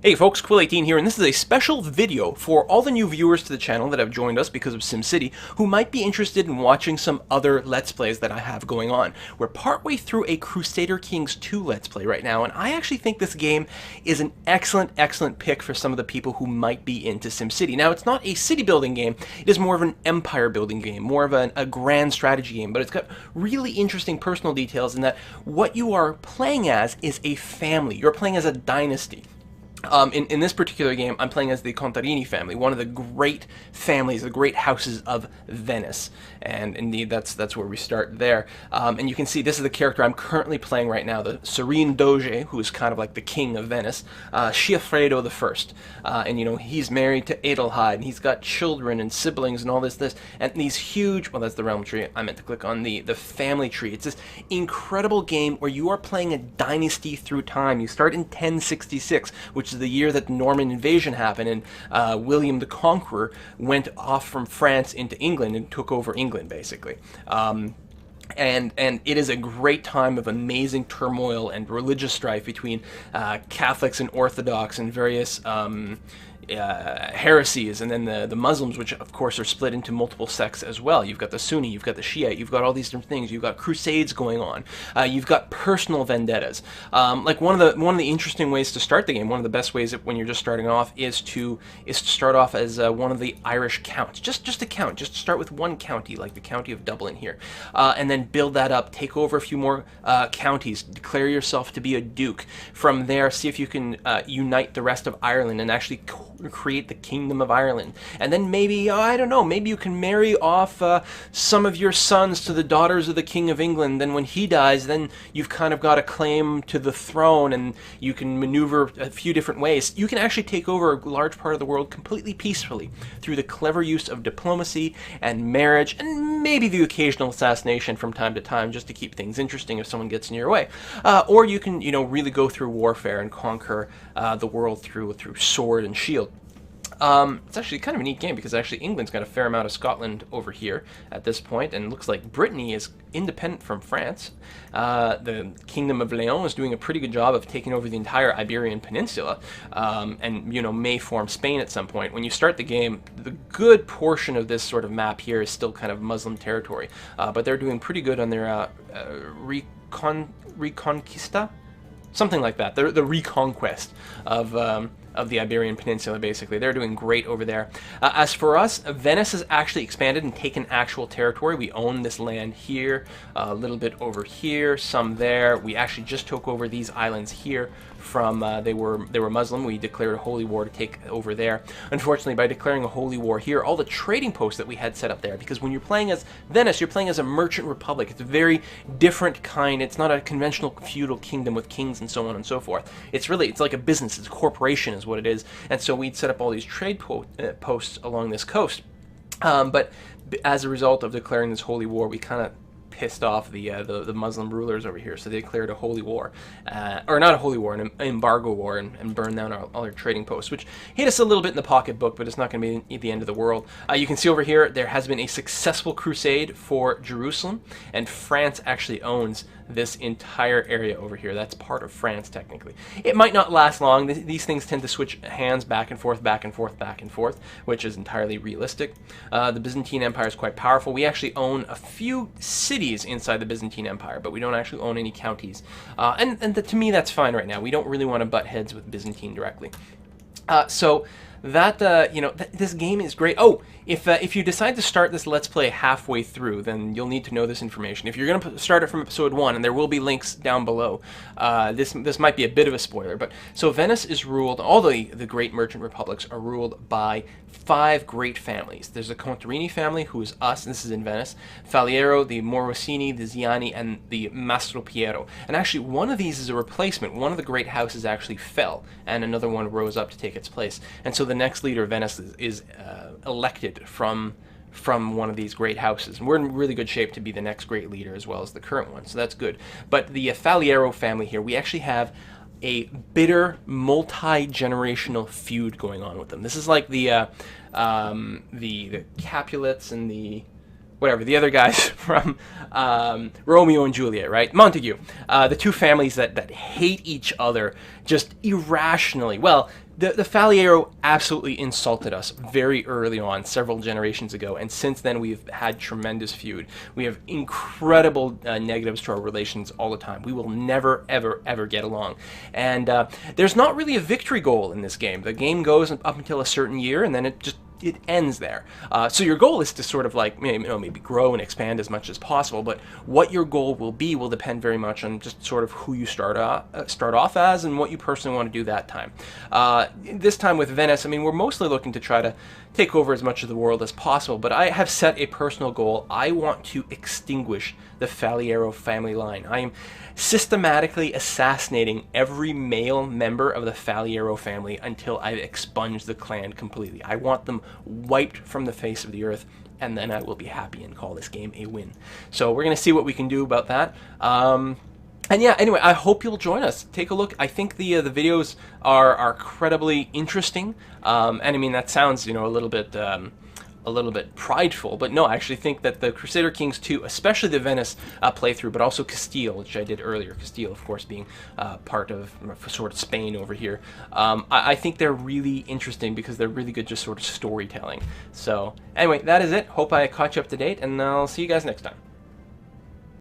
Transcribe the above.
Hey folks, Quill18 here, and this is a special video for all the new viewers to the channel that have joined us because of SimCity, who might be interested in watching some other Let's Plays that I have going on. We're partway through a Crusader Kings 2 Let's Play right now, and I actually think this game is an excellent pick for some of the people who might be into SimCity. Now, it's not a city-building game, it is more of an empire-building game, more of a grand strategy game, but it's got really interesting personal details in that what you are playing as is a family. You're playing as a dynasty. In this particular game, I'm playing as the Contarini family, one of the great families, the great houses of Venice. And indeed, that's where we start there. And you can see this is the character I'm currently playing right now, the Serene Doge, who is kind of like the king of Venice, Sciaffredo I. And, you know, he's married to Adelheid, and he's got children and siblings and all this, and these huge, well, that's the realm tree. I meant to click on the family tree. It's this incredible game where you are playing a dynasty through time. You start in 1066, which is the year that the Norman invasion happened, and William the Conqueror went off from France into England and took over England, basically. And it is a great time of amazing turmoil and religious strife between Catholics and Orthodox and various heresies, and then the Muslims, which of course are split into multiple sects as well. You've got the Sunni, you've got the Shiite, you've got all these different things. You've got crusades going on. You've got personal vendettas. Like one of the interesting ways to start the game, one of the best ways when you're just starting off, is to start off as one of the Irish counts. Just a count. Just start with one county, like the county of Dublin here, and then build that up. Take over a few more counties. Declare yourself to be a duke. From there, see if you can unite the rest of Ireland and actually create the Kingdom of Ireland. And then maybe, I don't know, maybe you can marry off some of your sons to the daughters of the King of England. Then when he dies, then you've kind of got a claim to the throne, and you can maneuver a few different ways. You can actually take over a large part of the world completely peacefully through the clever use of diplomacy and marriage, and maybe the occasional assassination from time to time, just to keep things interesting if someone gets in your way. Or you can, you know, really go through warfare and conquer the world through sword and shield. It's actually kind of a neat game because actually England's got a fair amount of Scotland over here at this point, and it looks like Brittany is independent from France. The Kingdom of Leon is doing a pretty good job of taking over the entire Iberian Peninsula, and, you know, may form Spain at some point. When you start the game, the good portion of this sort of map here is still kind of Muslim territory, but they're doing pretty good on their Reconquista? Something like that. The reconquest of the Iberian Peninsula, basically. They're doing great over there. As for us, Venice has actually expanded and taken actual territory. We own this land here, a little bit over here, some there. We actually just took over these islands here from, they were Muslim. We declared a holy war to take over there. Unfortunately, by declaring a holy war here, all the trading posts that we had set up there, because when you're playing as Venice, you're playing as a merchant republic. It's a very different kind. It's not a conventional feudal kingdom with kings and so on and so forth. It's like a business. It's a corporation is what it is. And so we'd set up all these trade posts along this coast. But as a result of declaring this holy war, we kind of pissed off the Muslim rulers over here, so they declared a holy war, or not a holy war, an embargo war, and burned down all our trading posts, which hit us a little bit in the pocketbook, but it's not going to be the end of the world. You can see over here there has been a successful crusade for Jerusalem, and France actually owns this entire area over here. That's part of France, technically. It might not last long. These things tend to switch hands back and forth, which is entirely realistic. The Byzantine Empire is quite powerful. We actually own a few cities inside the Byzantine Empire, but we don't actually own any counties. To me, that's fine right now. We don't really want to butt heads with Byzantine directly. So that, you know, this game is great. Oh, if you decide to start this Let's Play halfway through, then you'll need to know this information. If you're going to start it from episode 1, and there will be links down below, this might be a bit of a spoiler, but so Venice is ruled, all the great merchant republics are ruled by 5 great families. There's the Contarini family, who is us, and this is in Venice, Faliero, the Morosini, the Ziani, and the Mastropiero. And actually, one of these is a replacement. One of the great houses actually fell, and another one rose up to take its place. And so the next leader of Venice is elected from one of these great houses, and we're in really good shape to be the next great leader as well as the current one, so that's good. But the Faliero family here, we actually have a bitter multi-generational feud going on with them. This is like the Capulets and the whatever, the other guys from Romeo and Juliet, right? Montague. The two families that hate each other just irrationally. Well, The Faliero absolutely insulted us very early on, several generations ago, and since then we've had tremendous feud. We have incredible negatives to our relations all the time. We will never, ever, ever get along. And there's not really a victory goal in this game. The game goes up until a certain year, and then it ends there. So your goal is to sort of like maybe grow and expand as much as possible, but what your goal will be will depend very much on just sort of who you start off as and what you personally want to do that time. This time with Venice, I mean, we're mostly looking to try to take over as much of the world as possible, but I have set a personal goal. I want to extinguish the Faliero family line. I am systematically assassinating every male member of the Faliero family until I've expunged the clan completely. I want them wiped from the face of the earth, and then I will be happy and call this game a win. So we're going to see what we can do about that. And yeah, anyway, I hope you'll join us. Take a look. I think the videos are incredibly interesting. And I mean, that sounds, a little bit prideful, but no, I actually think that the Crusader Kings 2, especially the Venice playthrough, but also Castile, which I did earlier, Castile, of course, being part of sort of Spain over here, I think they're really interesting because they're really good just sort of storytelling. So anyway, that is it. Hope I caught you up to date, and I'll see you guys next time.